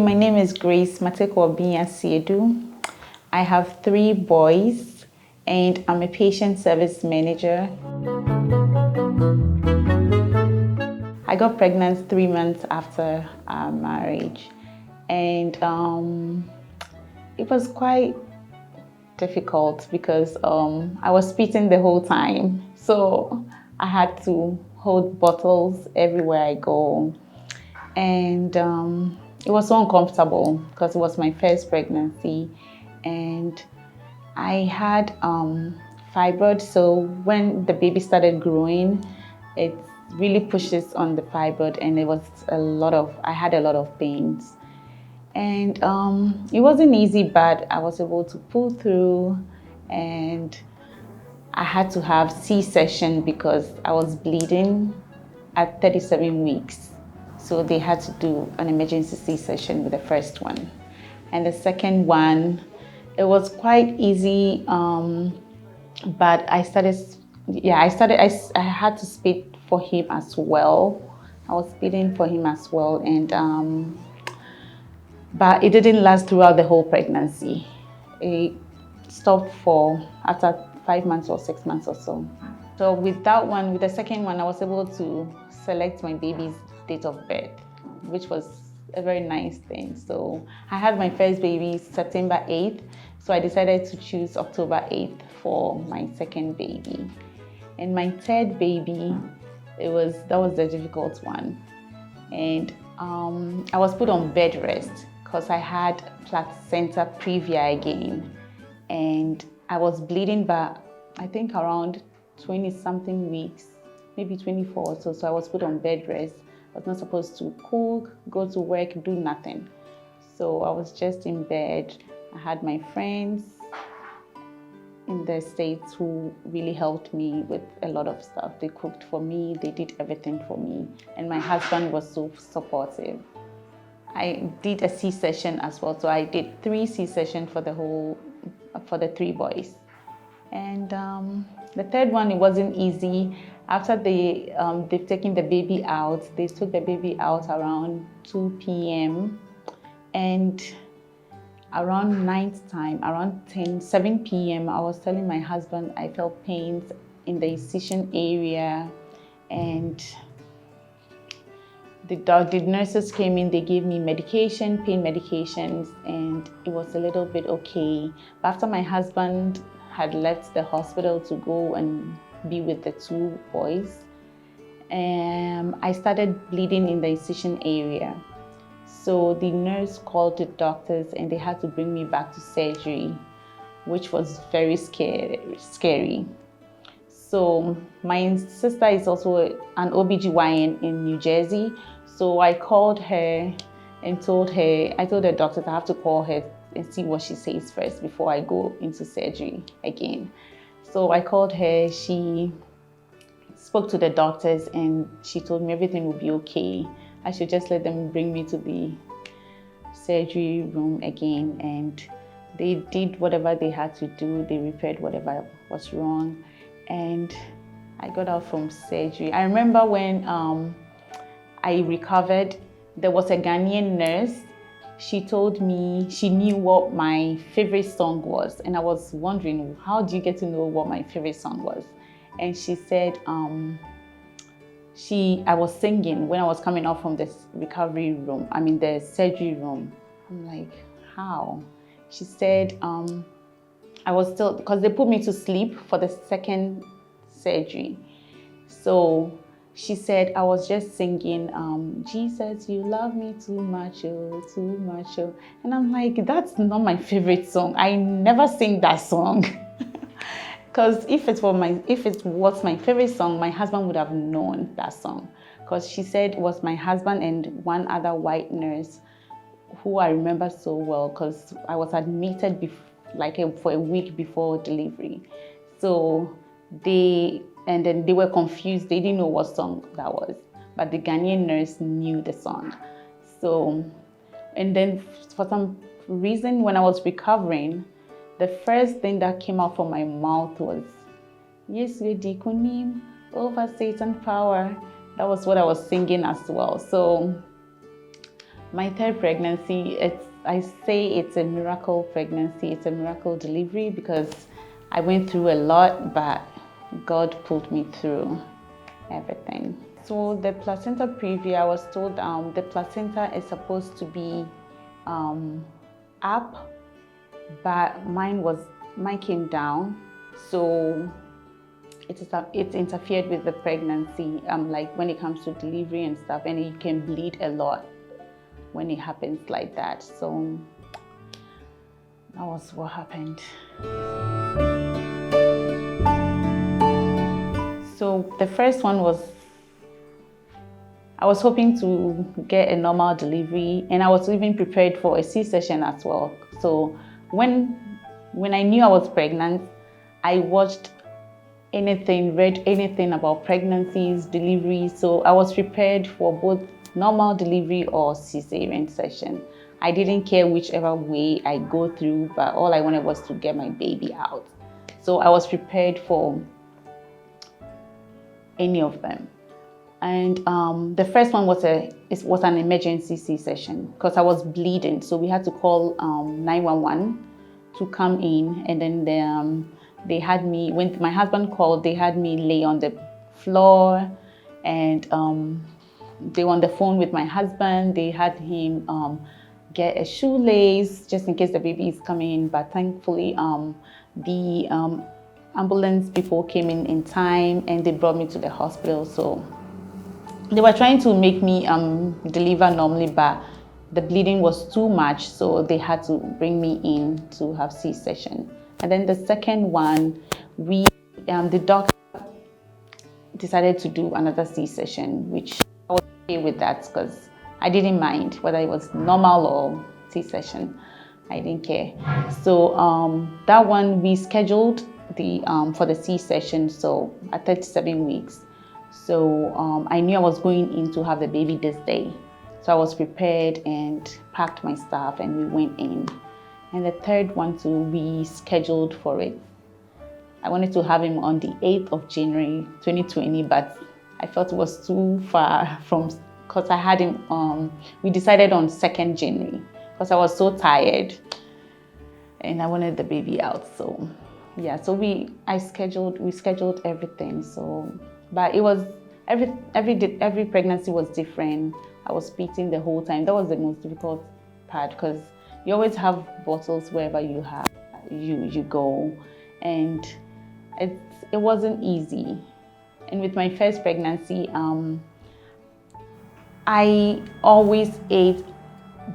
My name is Grace Mateko Siedu. I have 3 boys and I'm a patient service manager. I got pregnant 3 months after our marriage, and it was quite difficult because I was spitting the whole time. So I had to hold bottles everywhere I go. And it was so uncomfortable because it was my first pregnancy. And I had fibroid. So when the baby started growing, it really pushes on the fibroid, and I had a lot of pains. And it wasn't easy, but I was able to pull through, and I had to have C-section because I was bleeding at 37 weeks. So they had to do an emergency C-section with the first one. And the second one, it was quite easy, but I had to spit for him as well. I was spitting for him as well, and but it didn't last throughout the whole pregnancy. It stopped after 5 months or 6 months or so. So with the second one, I was able to select my baby's date of birth, which was a very nice thing. So I had my first baby September 8th, so I decided to choose October 8th for my second baby. And my third baby, that was the difficult one. And I was put on bed rest because I had placenta previa again. And I was bleeding back, I think around 20 something weeks, maybe 24 or so. So I was put on bed rest. I was not supposed to cook, go to work, do nothing. So I was just in bed. I had my friends in the States who really helped me with a lot of stuff. They cooked for me, they did everything for me. And my husband was so supportive. I did a C-section as well. So I did 3 C-sections for the 3 boys. And the third one, it wasn't easy. After they've taken the baby out, they took the baby out around 2 p.m. And around night time, around 7 p.m., I was telling my husband I felt pains in the incision area, and the nurses came in, they gave me pain medications, and it was a little bit okay. But after my husband had left the hospital to go and be with the 2 boys, I started bleeding in the incision area. So the nurse called the doctors and they had to bring me back to surgery, which was very scary. So my sister is also an OBGYN in New Jersey. So I called her and I told the doctors I have to call her and see what she says first before I go into surgery again. So I called her, she spoke to the doctors, and she told me everything would be okay. I should just let them bring me to the surgery room again, and they did whatever they had to do. They repaired whatever was wrong, and I got out from surgery. I remember when I recovered, there was a Ghanaian nurse. She told me she knew what my favorite song was, and I was wondering, how do you get to know what my favorite song was? And she said I was singing when I was coming out from the the surgery room. I'm like, how? She said I was still, because they put me to sleep for the second surgery. So she said I was just singing, Jesus, you love me too much, oh, too much, oh. And I'm like, that's not my favorite song. I never sing that song. Because if it was my favorite song, my husband would have known that song. Because she said it was my husband and one other white nurse who I remember so well, because I was admitted for a week before delivery. So they were confused. They didn't know what song that was, but the Ghanaian nurse knew the song. So, and then for some reason, when I was recovering, the first thing that came out from my mouth was, Yesu Dikunim, over Satan power. That was what I was singing as well. So My third pregnancy, I say it's a miracle pregnancy, it's a miracle delivery because I went through a lot, but God pulled me through everything. So the placenta preview, I was told the placenta is supposed to be up, but mine came down, so it interfered with the pregnancy, like when it comes to delivery and stuff, and you can bleed a lot when it happens like that. So that was what happened. So the first one was, I was hoping to get a normal delivery, and I was even prepared for a C-section as well. So when I knew I was pregnant, I watched anything, read anything about pregnancies, deliveries. So I was prepared for both normal delivery or cesarean section. I didn't care whichever way I go through, but all I wanted was to get my baby out. So I was prepared for any of them. And the first one was an emergency C-section because I was bleeding. So we had to call 911 to come in, and then they had me, when my husband called, they had me lay on the floor, and they were on the phone with my husband. They had him get a shoelace just in case the baby is coming in, but thankfully the ambulance people came in time, and they brought me to the hospital. So they were trying to make me deliver normally, but the bleeding was too much, so they had to bring me in to have C-section. And then the second one, the doctor decided to do another C-section, which I was okay with that because I didn't mind whether it was normal or C-section. I didn't care. So that one we scheduled for the C-section, so at 37 weeks. So I knew I was going in to have the baby this day. So I was prepared and packed my stuff, and we went in. And the third one too, we scheduled for it. I wanted to have him on the 8th of January 2020, but I felt it was too far from, because I had him, we decided on 2nd January because I was so tired and I wanted the baby out. So yeah, so we scheduled everything. So, but it was, every pregnancy was different. I was beating the whole time. That was the most difficult part because you always have bottles wherever you go, and it wasn't easy. And with my first pregnancy, I always ate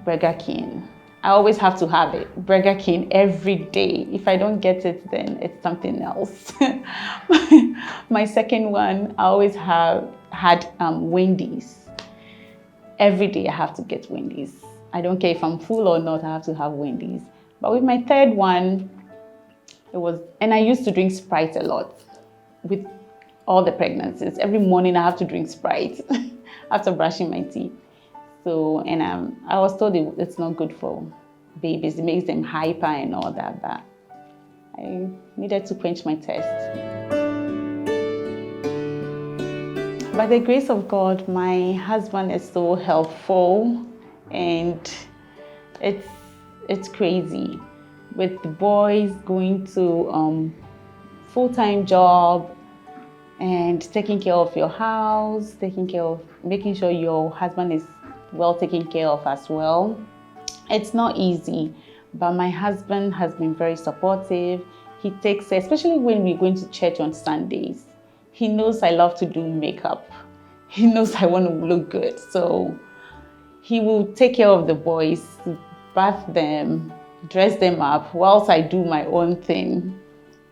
Burger King. I always have to have it, Burger King, every day. If I don't get it, then it's something else. My second one, I always had Wendy's. Every day I have to get Wendy's. I don't care if I'm full or not, I have to have Wendy's. But with my third one, and I used to drink Sprite a lot with all the pregnancies. Every morning I have to drink Sprite after brushing my teeth. So, and I was told it's not good for babies. It makes them hyper and all that, but I needed to quench my thirst. By the grace of God, my husband is so helpful, and it's crazy. With the boys going to full-time job and taking care of your house, making sure your husband is well taken care of as well. It's not easy, but my husband has been very supportive. He takes, especially when we're going to church on Sundays, he knows I love to do makeup. He knows I want to look good. So he will take care of the boys, bath them, dress them up, whilst I do my own thing,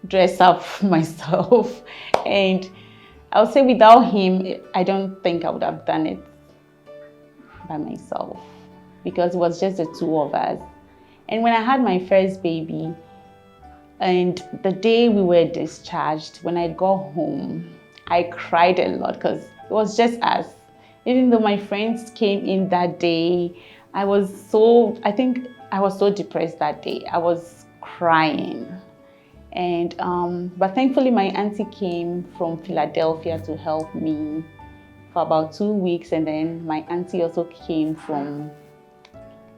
dress up myself. And I'll say without him, I don't think I would have done it by myself because it was just the two of us. And when I had my first baby, and the day we were discharged, when I got home, I cried a lot because it was just us. Even though my friends came in that day, I think I was so depressed that day. I was crying. And but thankfully my auntie came from Philadelphia to help me for about 2 weeks, and then my auntie also came from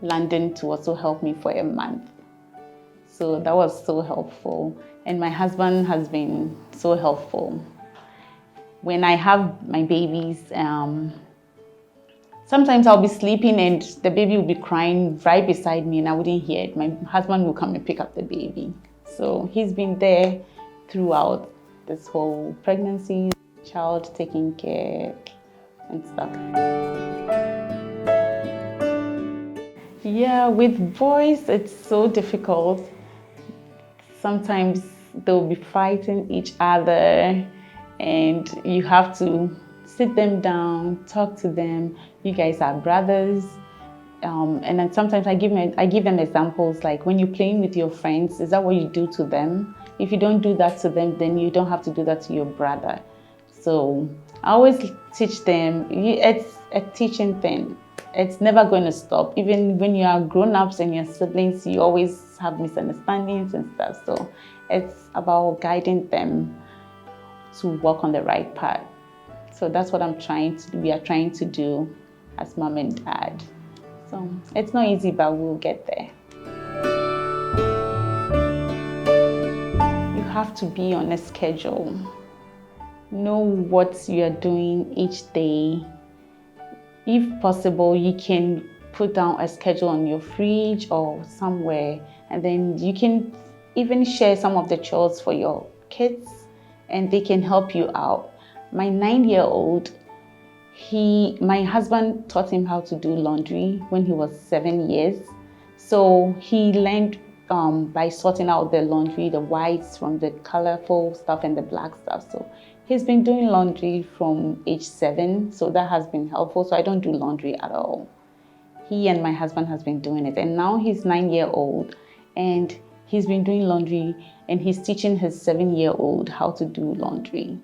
London to also help me for a month. So that was so helpful. And my husband has been so helpful. When I have my babies, sometimes I'll be sleeping and the baby will be crying right beside me and I wouldn't hear it. My husband will come and pick up the baby. So he's been there throughout this whole pregnancy, child taking care and stuff. Yeah, with boys, it's so difficult. Sometimes they'll be fighting each other and you have to sit them down, talk to them. You guys are brothers. And then sometimes I give them examples like when you're playing with your friends, is that what you do to them? If you don't do that to them, then you don't have to do that to your brother. So I always teach them, it's a teaching thing. It's never going to stop. Even when you are grown-ups and your siblings, you always have misunderstandings and stuff. So it's about guiding them to walk on the right path. So that's what we are trying to do as mom and dad. So it's not easy, but we'll get there. You have to be on a schedule. Know what you are doing each day. If possible, you can put down a schedule on your fridge or somewhere, and then you can even share some of the chores for your kids and they can help you out. My 9-year-old, my husband taught him how to do laundry when he was 7 years. So he learned by sorting out the laundry, the whites from the colorful stuff and the black stuff. So he's been doing laundry from age 7, so that has been helpful. So I don't do laundry at all. He and my husband has been doing it. And now he's 9-year-old and he's been doing laundry and he's teaching his 7-year-old how to do laundry.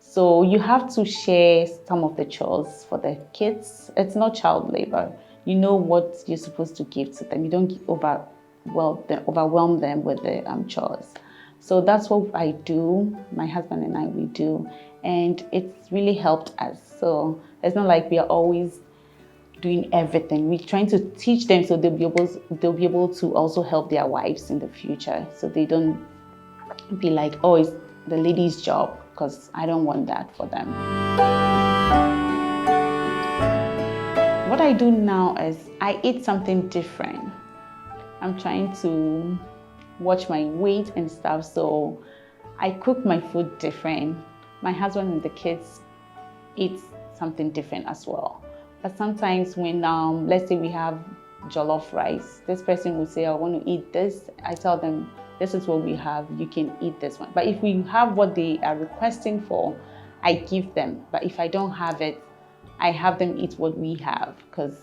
So you have to share some of the chores for the kids. It's not child labor. You know what you're supposed to give to them. You don't overwhelm them with the chores. So that's what I do. My husband and I, we do. And it's really helped us. So it's not like we are always doing everything. We're trying to teach them so they'll be able to also help their wives in the future. So they don't be like, oh, it's the lady's job, because I don't want that for them. What I do now is I eat something different. I'm trying to watch my weight and stuff, so I cook my food different. My husband and the kids eat something different as well. But sometimes when, let's say we have jollof rice, this person will say, I want to eat this. I tell them, this is what we have, you can eat this one. But if we have what they are requesting for, I give them. But if I don't have it, I have them eat what we have, because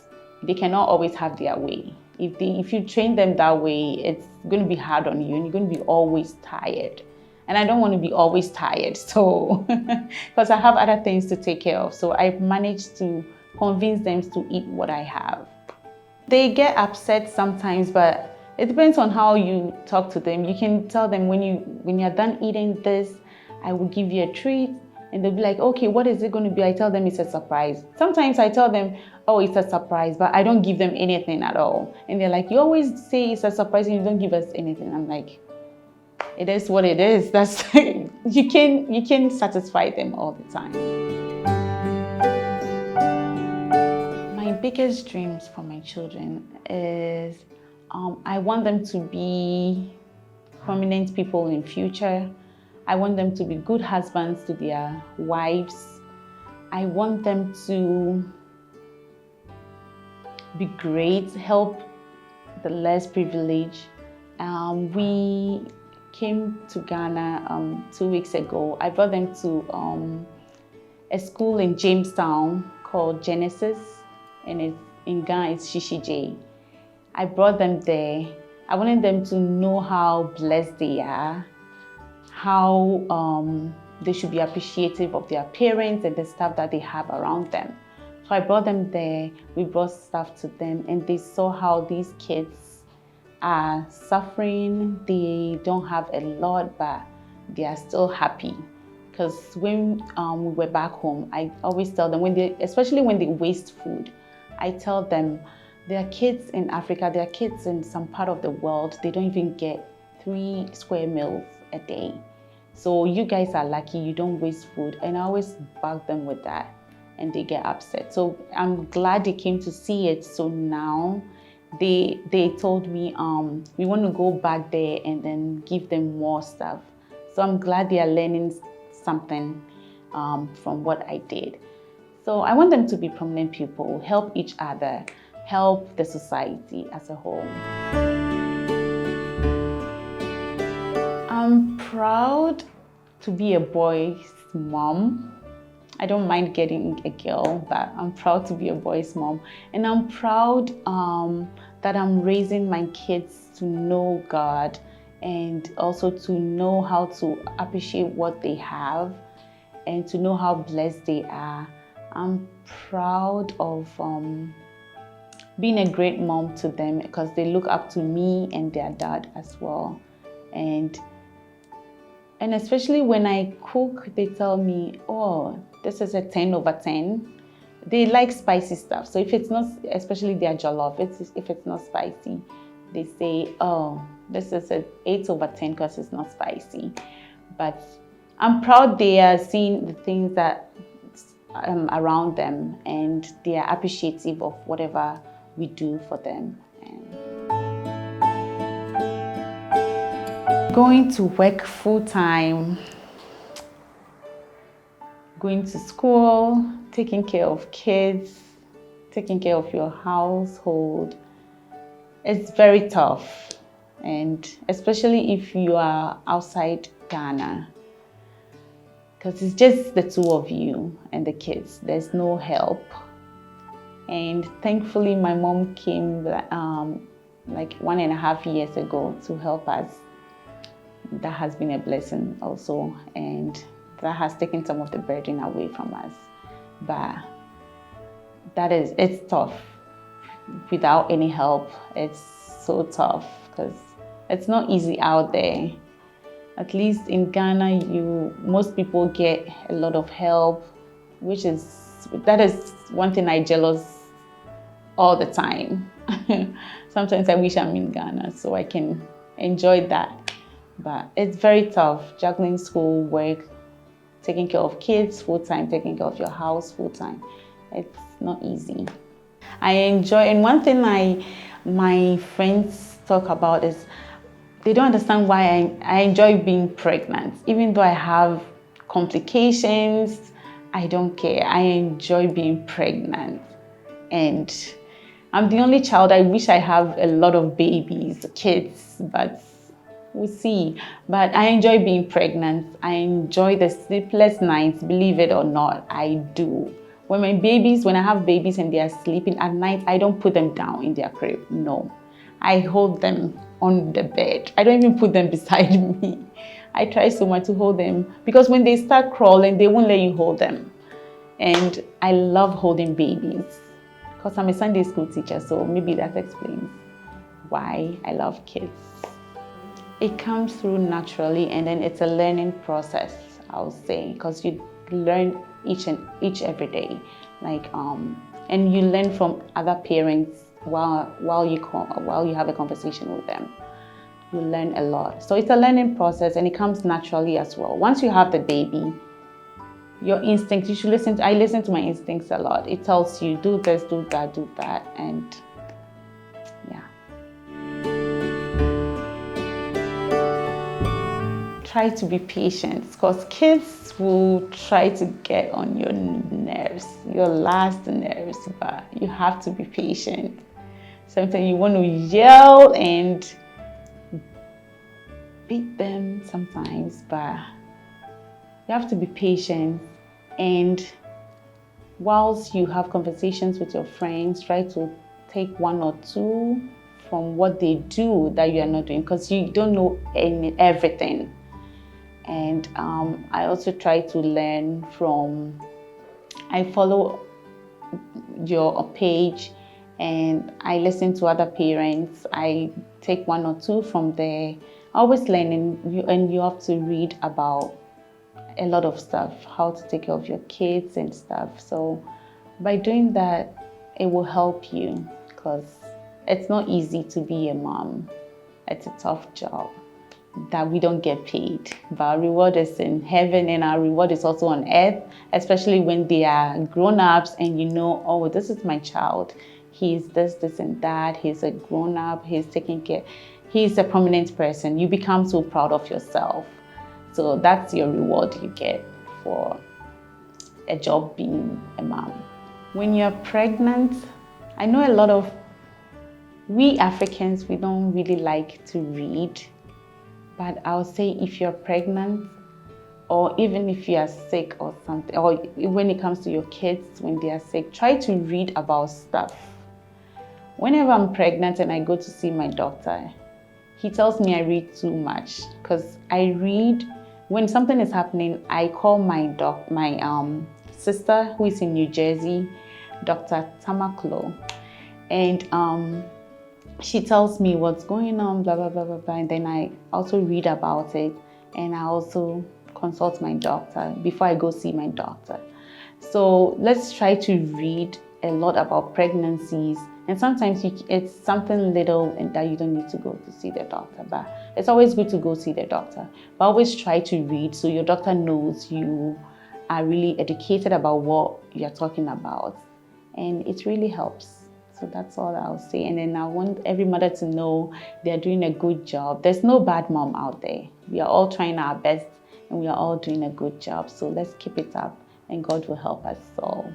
they cannot always have their way. If you train them that way, it's going to be hard on you and you're going to be always tired. And I don't want to be always tired, so because I have other things to take care of. So I've managed to convince them to eat what I have. They get upset sometimes, but it depends on how you talk to them. You can tell them when you're done eating this, I will give you a treat. And they'll be like, okay, what is it going to be? I tell them it's a surprise. Sometimes I tell them, oh, it's a surprise, but I don't give them anything at all. And they're like, you always say it's a surprise and you don't give us anything. I'm like, it is what it is. That's you can satisfy them all the time. My biggest dreams for my children is I want them to be prominent people in future. I want them to be good husbands to their wives. I want them to be great, help the less privileged. We came to Ghana 2 weeks ago. I brought them to a school in Jamestown called Genesis, and it's in Ghana, it's Shishije. I brought them there. I wanted them to know how blessed they are, how they should be appreciative of their parents and the stuff that they have around them. So I brought them there, we brought stuff to them, and they saw how these kids are suffering. They don't have a lot, but they are still happy. Because when we were back home, I always tell them, especially when they waste food, I tell them There are kids in Africa, there are kids in some part of the world, they don't even get 3 square meals a day. So you guys are lucky, you don't waste food. And I always bug them with that and they get upset. So I'm glad they came to see it. So now they told me we want to go back there and then give them more stuff. So I'm glad they are learning something from what I did. So I want them to be prominent people, help each other, help the society as a whole. I'm proud to be a boy's mom. I don't mind getting a girl, but I'm proud to be a boy's mom. And I'm proud that I'm raising my kids to know God and also to know how to appreciate what they have and to know how blessed they are. I'm proud of being a great mom to them because they look up to me and their dad as well. And especially when I cook, they tell me, oh, this is a 10 over 10. They like spicy stuff. So if it's not, especially their jollof, if it's not spicy, they say, oh, this is an 8 over 10 because it's not spicy. But I'm proud they are seeing the things that around them and they are appreciative of whatever we do for them. Going to work full-time, going to school, taking care of kids, taking care of your household, it's very tough. And especially if you are outside Ghana, because it's just the two of you and the kids. There's no help. And thankfully, my mom came like 1.5 years ago to help us. That has been a blessing also. And that has taken some of the burden away from us. But it's tough. Without any help, it's so tough because it's not easy out there. At least in Ghana, most people get a lot of help, that is one thing I jealous all the time. Sometimes I wish I'm in Ghana so I can enjoy that. But it's very tough, juggling school, work, taking care of kids full-time, taking care of your house full-time. It's not easy. I enjoy, and one thing my friends talk about is they don't understand why I enjoy being pregnant. Even though I have complications, I don't care. I enjoy being pregnant. And I'm the only child. I wish I have a lot of babies, kids, but we'll see. But I enjoy being pregnant. I enjoy the sleepless nights, believe it or not, I do. When I have babies and they are sleeping at night, I don't put them down in their crib, no. I hold them on the bed. I don't even put them beside me. I try so much to hold them because when they start crawling, they won't let you hold them. And I love holding babies because I'm a Sunday school teacher, so maybe that explains why I love kids. It comes through naturally and then it's a learning process, I'll say, because you learn each every day. And you learn from other parents while you have a conversation with them. You learn a lot. So it's a learning process and it comes naturally as well. Once you have the baby, your instinct, I listen to my instincts a lot. It tells you, do this, do that, and yeah. Try to be patient because kids will try to get on your nerves, your last nerves, but you have to be patient. Sometimes you want to yell and beat them sometimes, but you have to be patient. And whilst you have conversations with your friends, try to take 1 or 2 from what they do that you are not doing because you don't know everything. And I also try to learn I follow your page and I listen to other parents. I take 1 or 2 from there. Always learning, and you have to read about a lot of stuff, how to take care of your kids and stuff. So by doing that, it will help you because it's not easy to be a mom. It's a tough job that we don't get paid, but our reward is in heaven, and our reward is also on earth, especially when they are grown-ups and you know, oh, this is my child. He's this and that. He's a grown-up. He's taking care. He's a prominent person. You become so proud of yourself. So that's your reward you get for a job being a mom. When you're pregnant, I know a lot of we Africans, we don't really like to read, but I'll say if you're pregnant, or even if you are sick or something, or when it comes to your kids, when they are sick, try to read about stuff. Whenever I'm pregnant and I go to see my doctor, he tells me I read too much, because I read, when something is happening, I call my sister who is in New Jersey, Dr. Tamaklo, and she tells me what's going on, blah, blah, blah, blah, blah, and then I also read about it, and I also consult my doctor before I go see my doctor. So let's try to read a lot about pregnancies, and sometimes it's something little and that you don't need to go to see the doctor, but it's always good to go see the doctor. But always try to read so your doctor knows you are really educated about what you're talking about, and it really helps. So that's all I'll say. And then I want every mother to know they're doing a good job. There's no bad mom out there. We are all trying our best and we are all doing a good job. So let's keep it up and God will help us all.